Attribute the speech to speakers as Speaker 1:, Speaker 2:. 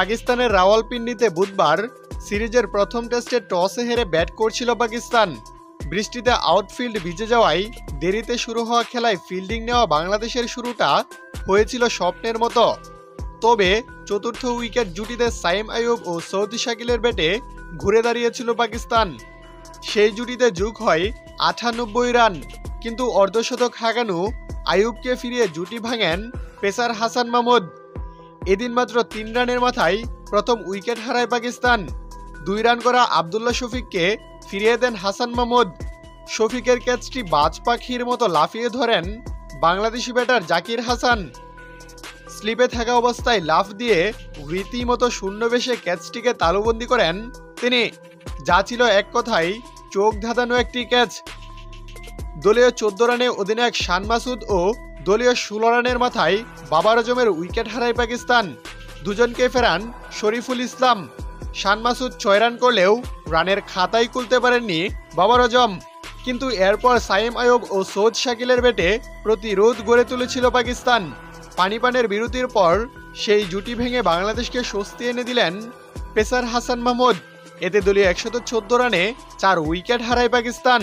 Speaker 1: পাকিস্তানের রাওয়ালপিন্ডিতে বুধবার সিরিজের প্রথম টেস্টে টসে হেরে ব্যাট করছিল পাকিস্তান। বৃষ্টিতে আউটফিল্ড ভিজে যাওয়ায় দেরিতে শুরু হওয়া খেলায় ফিল্ডিং নেওয়া বাংলাদেশের শুরুটা হয়েছিল স্বপ্নের মতো। তবে চতুর্থ উইকেট জুটিতে সাইম আইয়ুব ও সৌদি শাকিলের ব্যাটে ঘুরে দাঁড়িয়েছিল পাকিস্তান। সেই জুটিতে যোগ হয় 98 রান, কিন্তু অর্ধশতক হাঁকানো আইয়ুবকে ফিরিয়ে জুটি ভাঙেন পেসার হাসান মাহমুদ। এদিন মাত্র 3 রানের মাথায় প্রথম উইকেট হারায় পাকিস্তান। 2 রান করা আবদুল্লাহ শফিককে ফিরিয়ে দেন হাসান মাহমুদ। শফিকের ক্যাচটি বাজ পাখির মতো লাফিয়ে ধরেন বাংলাদেশি ব্যাটার জাকির হাসান। স্লিপে থাকা অবস্থায় লাফ দিয়ে রীতিমতো শূন্যবেশে ক্যাচটিকে তালুবন্দি করেন তিনি, যা ছিল এক কথায় চোখ ধাঁধানো একটি ক্যাচ। দলীয় 14 রানে অধিনায়ক শান মাসুদ ও দলীয় 16 রানের মাথায় বাবার আজমের উইকেট হারায় পাকিস্তান। দুজনকে ফেরান শরীফুল ইসলাম। শান মাসুদ 6 রান করলেও রানের খাতাই খুলতে পারেননি বাবার আজম। কিন্তু এরপর সাইম আইয়ুব ও সৌদ শাকিলের ব্যাটে প্রতিরোধ গড়ে তুলেছিল পাকিস্তান। পানিপানের বিরতির পর সেই জুটি ভেঙে বাংলাদেশকে স্বস্তি এনে দিলেন পেসার হাসান মাহমুদ। এতে দলীয় 114 রানে 4 উইকেট হারায় পাকিস্তান।